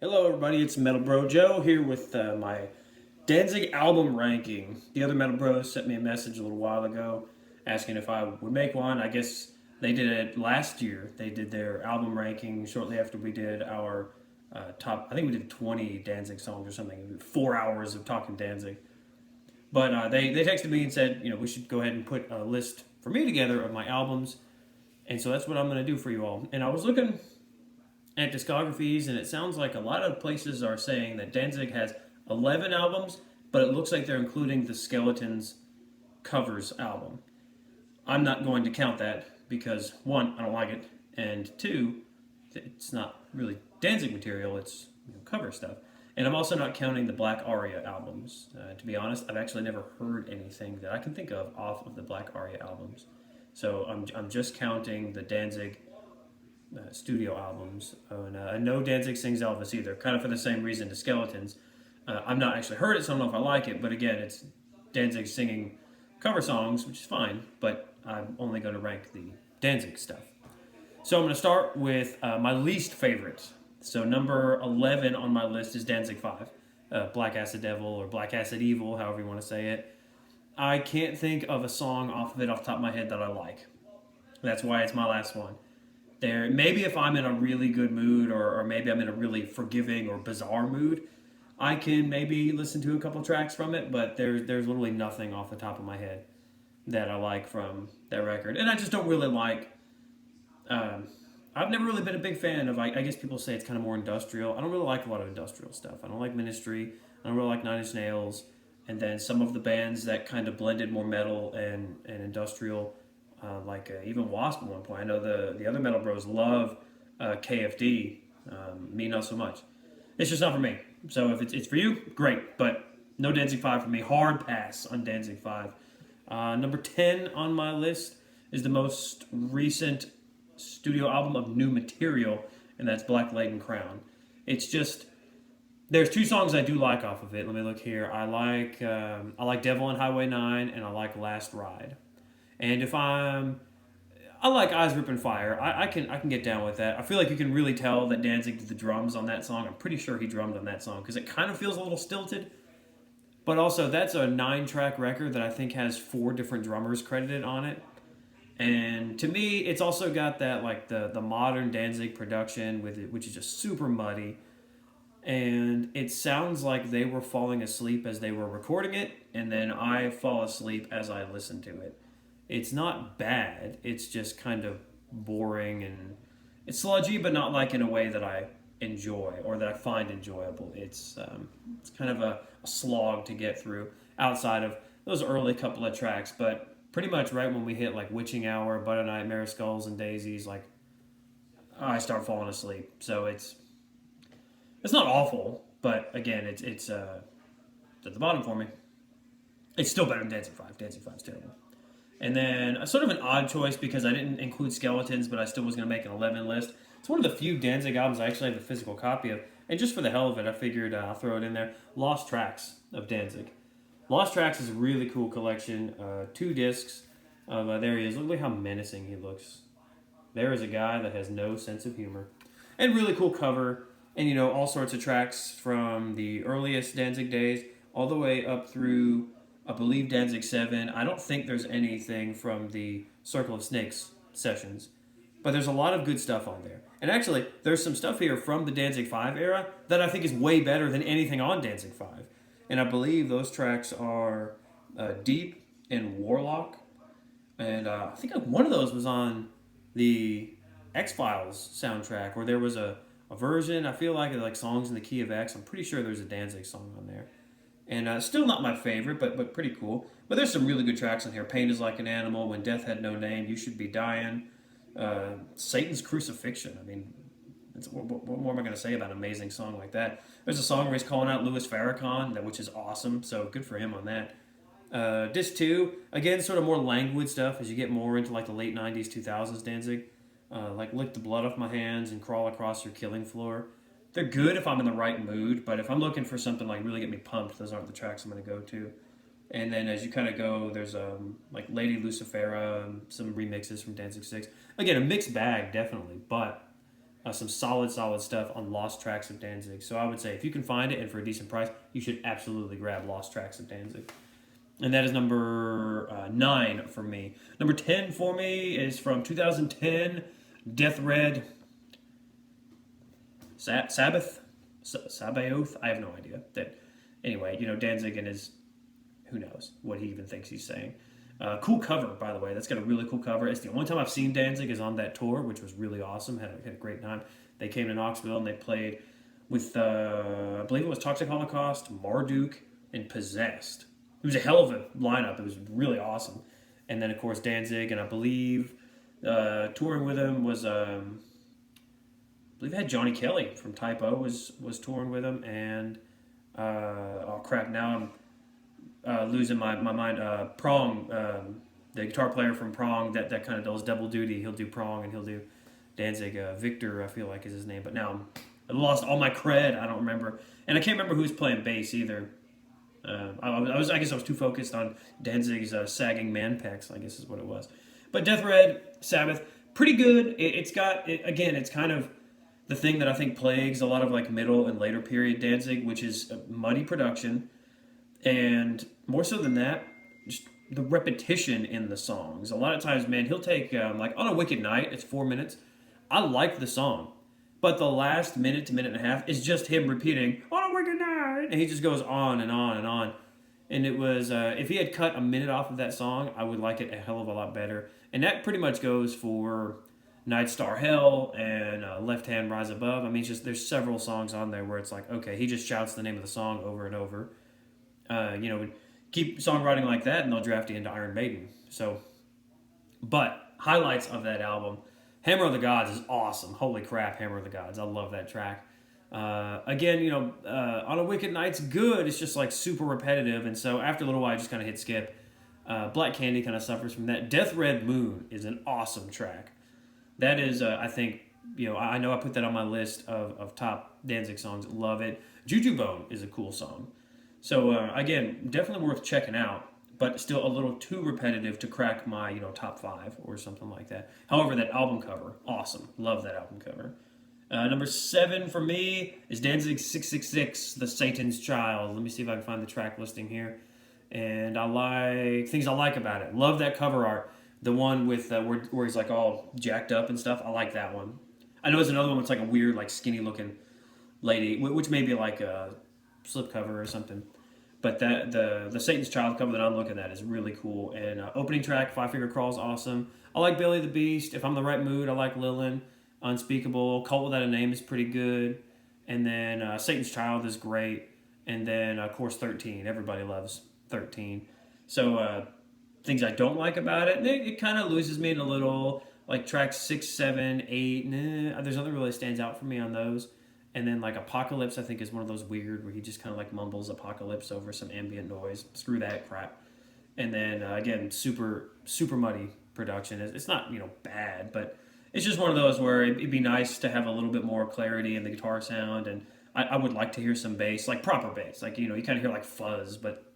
Hello, everybody. It's Metal Bro Joe here with my Danzig album ranking. The other Metal Bros sent me a message a little while ago asking if I would make one. I guess they did it last year. They did their album ranking shortly after we did our top. I think we did 20 Danzig songs or something. 4 hours of talking Danzig. But they texted me and said, we should go ahead and put a list for me together of my albums. And so that's what I'm going to do for you all. And I was looking at discographies, and it sounds like a lot of places are saying that Danzig has 11 albums, but it looks like they're including the Skeletons covers album. I'm not going to count that because, one, I don't like it, and two, it's not really Danzig material, it's cover stuff. And I'm also not counting the Black Aria albums. To be honest, I've actually never heard anything that I can think of off of the Black Aria albums. So I'm just counting the Danzig studio albums. And I know Danzig sings Elvis either, kind of for the same reason as Skeletons. I've not actually heard it, so I don't know if I like it, but again, it's Danzig singing cover songs, which is fine, but I'm only going to rank the Danzig stuff. So I'm going to start with my least favorite. So number 11 on my list is Danzig 5, Black Acid Devil or Black Acid Evil, however you want to say it. I can't think of a song off of it off the top of my head that I like. That's why it's my last one. There, maybe if I'm in a really good mood, or maybe I'm in a really forgiving or bizarre mood, I can maybe listen to a couple tracks from it. But there's literally nothing off the top of my head that I like from that record, and I just don't really like. I've never really been a big fan of. I guess people say it's kind of more industrial. I don't really like a lot of industrial stuff. I don't like Ministry. I don't really like Nine Inch Nails, and then some of the bands that kind of blended more metal and industrial. Even Wasp at one point. I know the other Metal Bros love KFD. Me, not so much. It's just not for me. So if it's for you, great. But no Danzig 5 for me. Hard pass on Danzig 5. Number 10 on my list is the most recent studio album of new material, and that's Blacklight and Crown. It's just there's two songs I do like off of it. Let me look here. I like Devil on Highway 9, and I like Last Ride. And I like Eyes Ripping Fire. I can get down with that. I feel like you can really tell that Danzig did the drums on that song. I'm pretty sure he drummed on that song because it kind of feels a little stilted. But also, that's a 9-track record that I think has 4 different drummers credited on it. And to me, it's also got that like the modern Danzig production with it, which is just super muddy. And it sounds like they were falling asleep as they were recording it, and then I fall asleep as I listen to it. It's not bad. It's just kind of boring and it's sludgy, but not like in a way that I enjoy or that I find enjoyable. It's kind of a slog to get through outside of those early couple of tracks. But pretty much right when we hit like Witching Hour, Butter Nightmare, Skulls and Daisies, like I start falling asleep. So it's not awful, but again, it's at the bottom for me. It's still better than Danzig 5. Danzig 5 is terrible. And then a sort of an odd choice because I didn't include Skeletons, but I still was going to make an 11 list. It's one of the few Danzig albums I actually have a physical copy of. And just for the hell of it, I figured I'll throw it in there. Lost Tracks of Danzig. Lost Tracks is a really cool collection. 2 discs. There he is. Look at how menacing he looks. There is a guy that has no sense of humor. And really cool cover. And, all sorts of tracks from the earliest Danzig days all the way up through I believe Danzig 7. I don't think there's anything from the Circle of Snakes sessions, but there's a lot of good stuff on there. And actually, there's some stuff here from the Danzig 5 era that I think is way better than anything on Danzig 5. And I believe those tracks are Deep and Warlock. And I think one of those was on the X-Files soundtrack, where there was a version, I feel like Songs in the Key of X. I'm pretty sure there's a Danzig song on there. And still not my favorite, but pretty cool. But there's some really good tracks on here. Pain is Like an Animal, When Death Had No Name, You Should Be Dying, Satan's Crucifixion. I mean, what more am I going to say about an amazing song like that? There's a song where he's calling out Louis Farrakhan, which is awesome, so good for him on that. Disc 2, again, sort of more languid stuff as you get more into like the late 90s, 2000s Danzig. Like Lick the Blood Off My Hands and Crawl Across Your Killing Floor. They're good if I'm in the right mood, but if I'm looking for something like really get me pumped, those aren't the tracks I'm going to go to. And then as you kind of go, there's like Lady Lucifera, some remixes from Danzig 6. Again, a mixed bag, definitely, but some solid stuff on Lost Tracks of Danzig. So I would say if you can find it and for a decent price, you should absolutely grab Lost Tracks of Danzig. And that is number 9 for me. Number 10 for me is from 2010, Death Red Sabbath? Sabaoth? I have no idea. Anyway, Danzig and his, who knows what he even thinks he's saying. Cool cover, by the way. That's got a really cool cover. It's the only time I've seen Danzig is on that tour, which was really awesome. Had a great time. They came to Knoxville and they played with, I believe it was Toxic Holocaust, Marduk, and Possessed. It was a hell of a lineup. It was really awesome. And then, of course, Danzig, and I believe touring with him was, I believe it had Johnny Kelly from Type O was touring with him. And, oh crap, now I'm losing my mind. Prong, the guitar player from Prong, that kind of does double duty. He'll do Prong and he'll do Danzig. Victor, I feel like is his name. But now I lost all my cred. I don't remember. And I can't remember who was playing bass either. I guess I was too focused on Danzig's sagging man pecs, I guess is what it was. But Death Red Sabbath, pretty good. It's kind of the thing that I think plagues a lot of like middle and later period Danzig, which is muddy production, and more so than that, just the repetition in the songs. A lot of times, man, he'll take like on a Wicked Night, it's 4 minutes. I like the song, but the last minute to minute and a half is just him repeating on a Wicked Night, and he just goes on and on and on. And it was if he had cut a minute off of that song, I would like it a hell of a lot better. And that pretty much goes for Night Star Hell and Left Hand Rise Above. I mean, there's several songs on there where it's like, okay, he just shouts the name of the song over and over. Keep songwriting like that, and they'll draft you into Iron Maiden. So, but highlights of that album, Hammer of the Gods is awesome. Holy crap, Hammer of the Gods! I love that track. Again, On a Wicked Night's good. It's just like super repetitive, and so after a little while, I just kind of hit skip. Black Candy kind of suffers from that. Death Red Moon is an awesome track. That is, I think, I know I put that on my list of top Danzig songs. Love it. Juju Bone is a cool song. So, again, definitely worth checking out, but still a little too repetitive to crack my, top 5 or something like that. However, that album cover, awesome. Love that album cover. Number 7 for me is Danzig 666, The Satan's Child. Let me see if I can find the track listing here. And I like things I like about it. Love that cover art. The one with where he's like all jacked up and stuff. I like that one. I know there's another one that's like a weird, like skinny looking lady, which may be like a slipcover or something. But the Satan's Child cover that I'm looking at is really cool. And opening track, Five Finger Crawl is awesome. I like Billy the Beast. If I'm in the right mood, I like Lilin. Unspeakable. Cult Without a Name is pretty good. And then Satan's Child is great. And then, of course, 13. Everybody loves 13. So things I don't like about it, it kind of loses me in a little. Like tracks 6, 7, 8. There's nothing really stands out for me on those. And then like Apocalypse, I think is one of those weird where he just kind of like mumbles Apocalypse over some ambient noise. Screw that crap. And then again, super muddy production. It's not bad, but it's just one of those where it'd be nice to have a little bit more clarity in the guitar sound, and I would like to hear some bass, like proper bass. Like you kind of hear like fuzz, but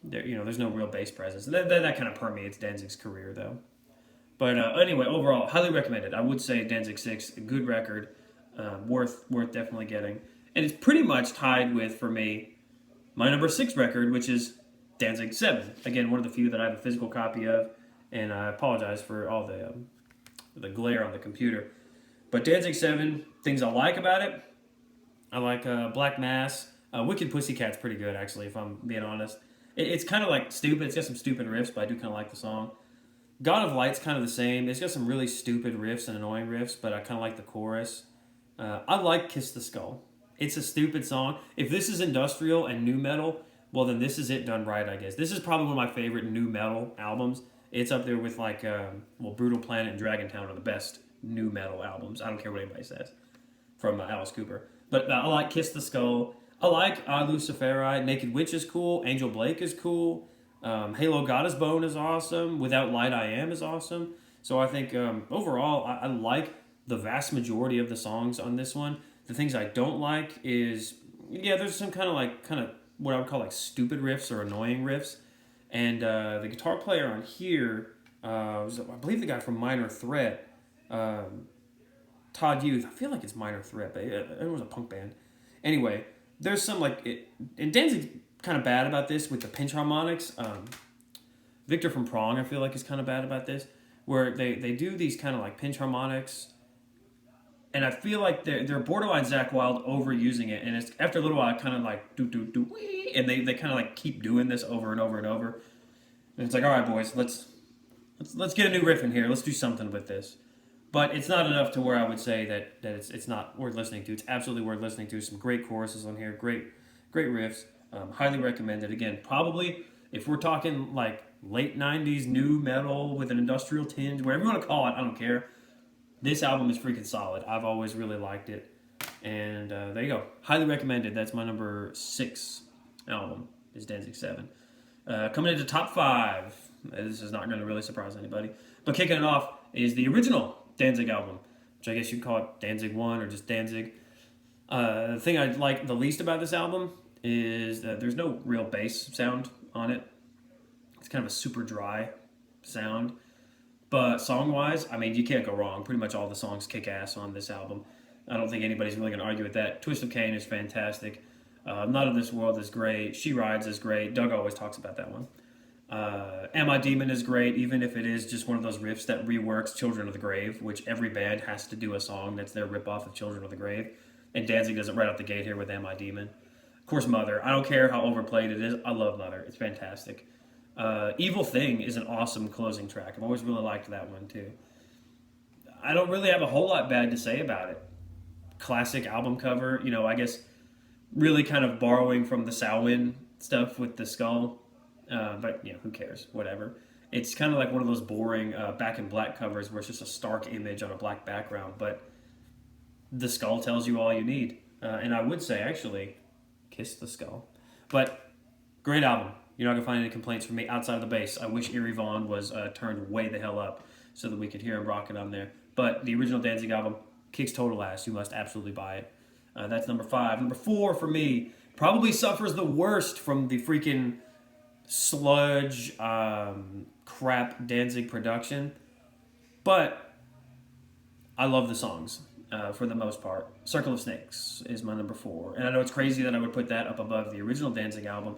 there's no real bass presence. That kind of permeates Danzig's career though. But anyway, overall, highly recommended. I would say Danzig 6, a good record. Worth definitely getting. And it's pretty much tied with, for me, my number 6 record, which is Danzig 7. Again, one of the few that I have a physical copy of, and I apologize for all the glare on the computer. But Danzig 7, things I like about it, I like Black Mass. Wicked Pussycat's pretty good, actually, if I'm being honest. It's kind of like stupid. It's got some stupid riffs, but I do kind of like the song. God of Light's kind of the same. It's got some really stupid riffs and annoying riffs, but I kind of like the chorus. I like Kiss the Skull. It's a stupid song. If this is industrial and nu metal, well then this is it done right, I guess. This is probably one of my favorite nu metal albums. It's up there with like, Brutal Planet and Dragon Town are the best nu metal albums. I don't care what anybody says from Alice Cooper. But I like Kiss the Skull. I like Ad Luciferi. Naked Witch is cool. Angel Blake is cool. Halo Goddess Bone is awesome. Without Light I Am is awesome. So I think overall I like the vast majority of the songs on this one. The things I don't like is, there's some kind of what I would call like stupid riffs or annoying riffs. And the guitar player on here was, I believe, the guy from Minor Threat. Todd Youth. I feel like it's Minor Threat, but it was a punk band. Anyway, there's some and Danzig's kind of bad about this with the pinch harmonics. Victor from Prong, I feel like, is kind of bad about this, where they do these kind of like pinch harmonics, and I feel like they're borderline Zakk Wylde overusing it, and it's after a little while kind of like do do do wee, and they kind of like keep doing this over and over and over, and it's like, all right, boys, let's get a new riff in here, let's do something with this, but it's not enough to where I would say that it's not worth listening to. It's absolutely worth listening to. Some great choruses on here, great riffs, highly recommended. Again, probably if we're talking like late 90s new metal with an industrial tinge, whatever you want to call it, I don't care. This album is freaking solid. I've always really liked it. And there you go. Highly recommended. That's my number 6 album, is Danzig 7. Coming into top 5. This is not going to really surprise anybody. But kicking it off is the original Danzig album, which I guess you'd call it Danzig 1 or just Danzig. The thing I like the least about this album is that there's no real bass sound on it. It's kind of a super dry sound. But song-wise, I mean, you can't go wrong. Pretty much all the songs kick ass on this album. I don't think anybody's really going to argue with that. Twist of Cain is fantastic. Not of This World is great. She Rides is great. Doug always talks about that one. Am I Demon is great, even if it is just one of those riffs that reworks Children of the Grave, which every band has to do a song that's their ripoff of Children of the Grave. And Danzig does it right out the gate here with Am I Demon. Of course, Mother. I don't care how overplayed it is. I love Mother. It's fantastic. Evil Thing is an awesome closing track. I've always really liked that one too. I don't really have a whole lot bad to say about it. Classic album cover, I guess really kind of borrowing from the Samhain stuff with the skull. But who cares? Whatever. It's kind of like one of those boring Back in Black covers where it's just a stark image on a black background, but the skull tells you all you need. And I would say, actually, Kiss the Skull. But great album. You're not going to find any complaints from me outside of the bass. I wish Eerie Von was turned way the hell up so that we could hear him rocking on there. But the original Danzig album kicks total ass. You must absolutely buy it. That's number 5. Number 4 for me probably suffers the worst from the freaking sludge crap Danzig production. But I love the songs for the most part. Circle of Snakes is my number 4. And I know it's crazy that I would put that up above the original Danzig album.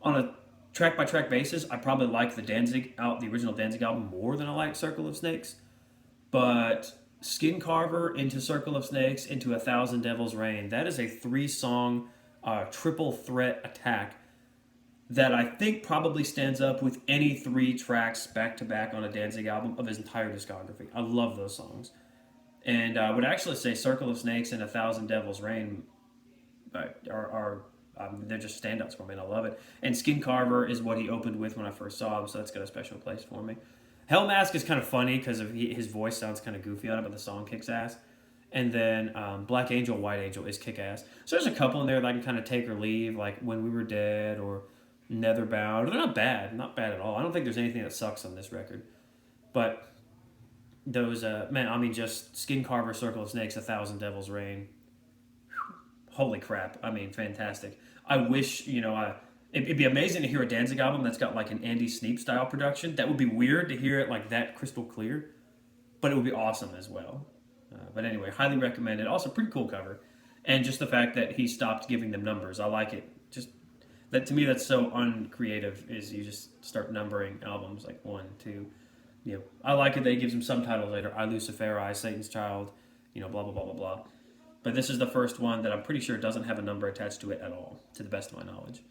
On a track-by-track basis, I probably like the original Danzig album more than I like Circle of Snakes. But Skin Carver into Circle of Snakes into 1,000 Devil's Rain, that is a 3-song triple threat attack that I think probably stands up with any 3 tracks back-to-back on a Danzig album of his entire discography. I love those songs. And I would actually say Circle of Snakes and 1,000 Devil's Rain are they're just standouts for me, and I love it. And Skin Carver is what he opened with when I first saw him, so that's got a special place for me. Hell Mask is kind of funny because his voice sounds kind of goofy on it, but the song kicks ass. And then Black Angel, White Angel is kick ass. So there's a couple in there that I can kind of take or leave, like When We Were Dead or Netherbound. They're not bad at all. I don't think there's anything that sucks on this record. But those, just Skin Carver, Circle of Snakes, 1,000 Devil's Rain. Holy crap. I mean, fantastic. I wish, it'd be amazing to hear a Danzig album that's got like an Andy Sneap style production. That would be weird to hear it like that crystal clear, but it would be awesome as well. But anyway, highly recommended. Also, pretty cool cover. And just the fact that he stopped giving them numbers. I like it. Just that, to me, that's so uncreative, is you just start numbering albums like 1, 2. I like it that he gives them subtitles later. I, Luciferi, Satan's Child, blah, blah, blah, blah, blah. But this is the first one that I'm pretty sure doesn't have a number attached to it at all, to the best of my knowledge.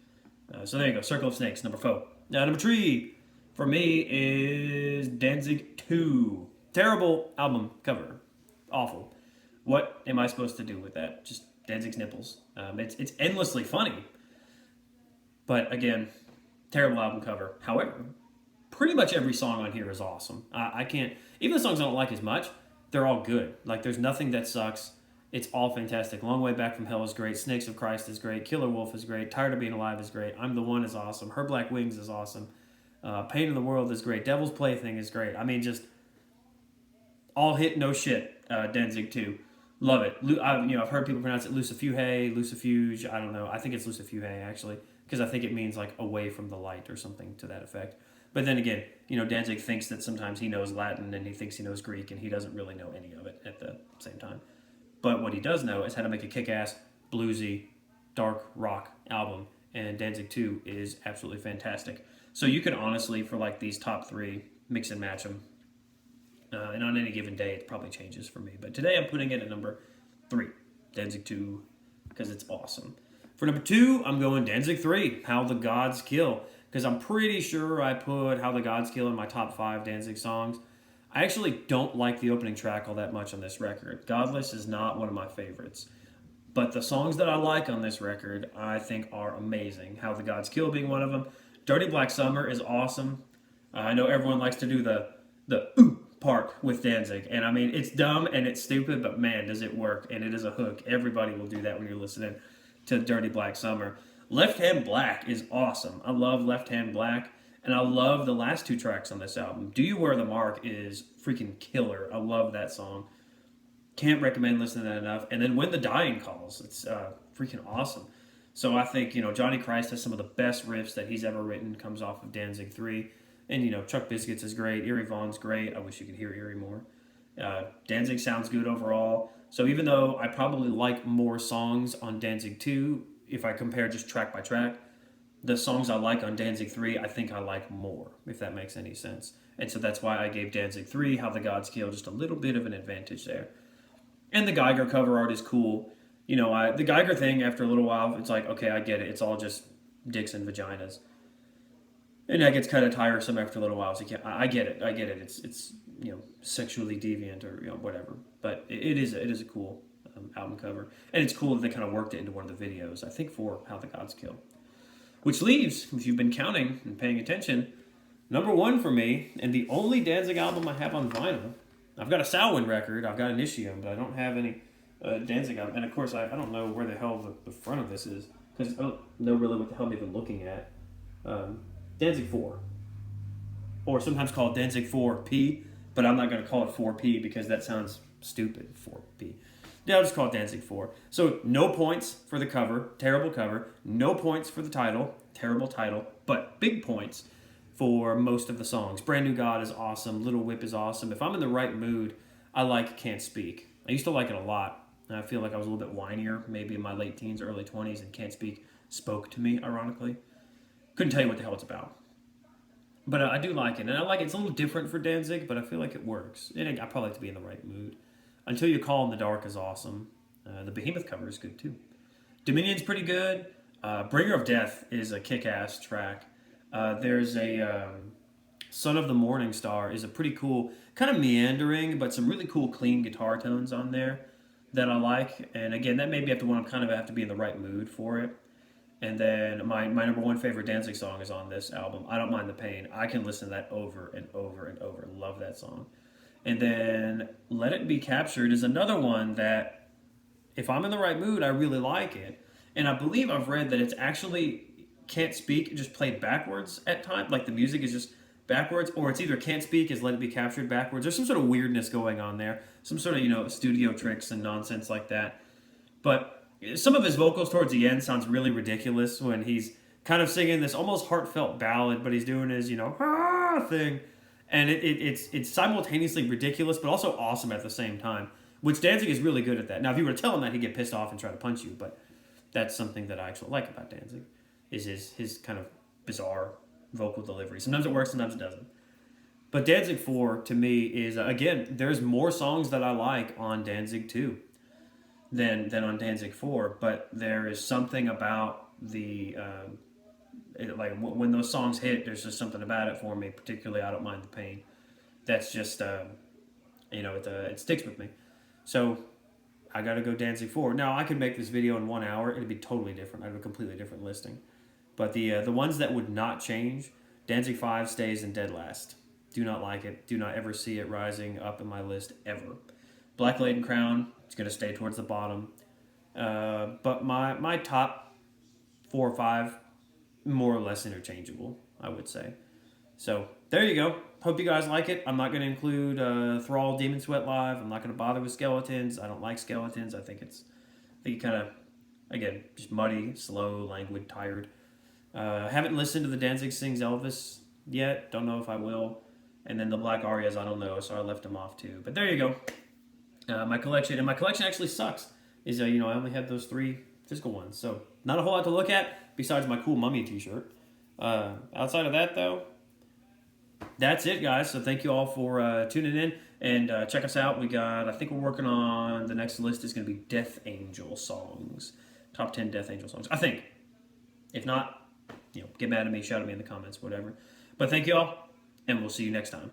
So there you go, Circle of Snakes, number 4. Now, number 3 for me is Danzig 2. Terrible album cover. Awful. What am I supposed to do with that? Just Danzig's nipples. It's endlessly funny. But again, terrible album cover. However, pretty much every song on here is awesome. I can't, even the songs I don't like as much, they're all good. Like, there's nothing that sucks. It's all fantastic. Long Way Back from Hell is great. Snakes of Christ is great. Killer Wolf is great. Tired of Being Alive is great. I'm the One is awesome. Her Black Wings is awesome. Pain in the World is great. Devil's Plaything is great. I mean, just all hit, no shit. Danzig 2. Love it. I've heard people pronounce it Lucifuge. I don't know. I think it's Lucifuge, actually, because I think it means like away from the light or something to that effect. But then again, Danzig thinks that sometimes he knows Latin and he thinks he knows Greek, and he doesn't really know any of it at the same time. But what he does know is how to make a kick-ass, bluesy, dark rock album. And Danzig 2 is absolutely fantastic. So you could honestly, for like these top three, mix and match them. And on any given day, it probably changes for me. But today I'm putting it at number 3, Danzig 2, because it's awesome. For number 2, I'm going Danzig 3, How the Gods Kill, because I'm pretty sure I put How the Gods Kill in my top 5 Danzig songs. I actually don't like the opening track all that much on this record. Godless is not one of my favorites. But the songs that I like on this record, I think are amazing. How the Gods Kill being one of them. Dirty Black Summer is awesome. I know everyone likes to do the ooh part with Danzig. And I mean, it's dumb and it's stupid, but man, does it work. And it is a hook. Everybody will do that when you're listening to Dirty Black Summer. Left Hand Black is awesome. I love Left Hand Black. And I love the last 2 tracks on this album. Do You Wear the Mark is freaking killer. I love that song. Can't recommend listening to that enough. And then When the Dying Calls. It's freaking awesome. So I think, Johnny Christ has some of the best riffs that he's ever written. Comes off of Danzig 3. And, Chuck Biscuits is great. Erie Vaughan's great. I wish you could hear Erie more. Danzig sounds good overall. So even though I probably like more songs on Danzig 2, if I compare just track by track, the songs I like on Danzig 3, I think I like more, if that makes any sense. And so that's why I gave Danzig 3, How the Gods Kill, just a little bit of an advantage there. And the Geiger cover art is cool. The Geiger thing, after a little while, it's like, okay, I get it. It's all just dicks and vaginas. And that gets kind of tiresome after a little while. So I get it. It's sexually deviant or whatever. But it is a cool album cover. And it's cool that they kind of worked it into one of the videos, I think, for How the Gods Kill. Which leaves, if you've been counting and paying attention, number 1 for me, and the only Danzig album I have on vinyl. I've got a Samhain record, I've got Initium, but I don't have any Danzig album. And of course, I don't know where the hell the front of this is, because I don't know really what the hell I'm even looking at. Danzig 4. Or sometimes called Danzig 4P, but I'm not going to call it 4P because that sounds stupid, 4P. Yeah, I'll just call it Danzig 4. So no points for the cover, terrible cover. No points for the title, terrible title. But big points for most of the songs. Brand New God is awesome. Little Whip is awesome. If I'm in the right mood, I like Can't Speak. I used to like it a lot. I feel like I was a little bit whinier, maybe in my late teens, early 20s, and Can't Speak spoke to me, ironically. Couldn't tell you what the hell it's about. But I do like it. And I like it. It's a little different for Danzig, but I feel like it works. And I probably like to be in the right mood. Until You Call in the Dark is awesome. The Behemoth cover is good too. Dominion's pretty good. Bringer of Death is a kick-ass track. There's a Son of the Morning Star is a pretty cool, kind of meandering, but some really cool clean guitar tones on there that I like. And again, that may be when I kind of have to be in the right mood for it. And then my number 1 favorite Danzig song is on this album. I Don't Mind the Pain. I can listen to that over and over and over. Love that song. And then Let It Be Captured is another one that, if I'm in the right mood, I really like it. And I believe I've read that it's actually Can't Speak, just played backwards at times. Like the music is just backwards, or it's either Can't Speak is Let It Be Captured backwards. There's some sort of weirdness going on there. Some sort of, studio tricks and nonsense like that. But some of his vocals towards the end sounds really ridiculous when he's kind of singing this almost heartfelt ballad, but he's doing his, thing. And it's simultaneously ridiculous, but also awesome at the same time, which Danzig is really good at that. Now, if you were to tell him that, he'd get pissed off and try to punch you, but that's something that I actually like about Danzig, is his kind of bizarre vocal delivery. Sometimes it works, sometimes it doesn't. But Danzig 4, to me, is, again, there's more songs that I like on Danzig 2 than on Danzig 4, but there is something about the... when those songs hit, there's just something about it for me. Particularly, I Don't Mind the Pain. That's just, it sticks with me. So I got to go Danzig 4. Now I could make this video in 1 hour. It'd be totally different. I'd have a completely different listing. But the ones that would not change, Danzig 5 stays in dead last. Do not like it. Do not ever see it rising up in my list ever. Blacklight and Crown, it's going to stay towards the bottom. But my top 4 or 5. More or less interchangeable, I would say. So there you go. Hope you guys like it. I'm not going to include Thrall Demon Sweat Live. I'm not going to bother with Skeletons. I don't like Skeletons. I think it kind of, again, just muddy, slow, languid, tired. Haven't listened to the Danzig Sings Elvis yet. Don't know if I will. And then the Black Arias, I don't know, so I left them off too. But there you go. My collection, and my collection actually sucks. Is I only have those 3 physical ones, so not a whole lot to look at besides my cool Mummy T-shirt. Outside of that, though, that's it, guys. So thank you all for tuning in, and check us out. I think we're working on the next list is going to be Death Angel songs, top 10 Death Angel songs. I think. If not, get mad at me, shout at me in the comments, whatever. But thank you all, and we'll see you next time.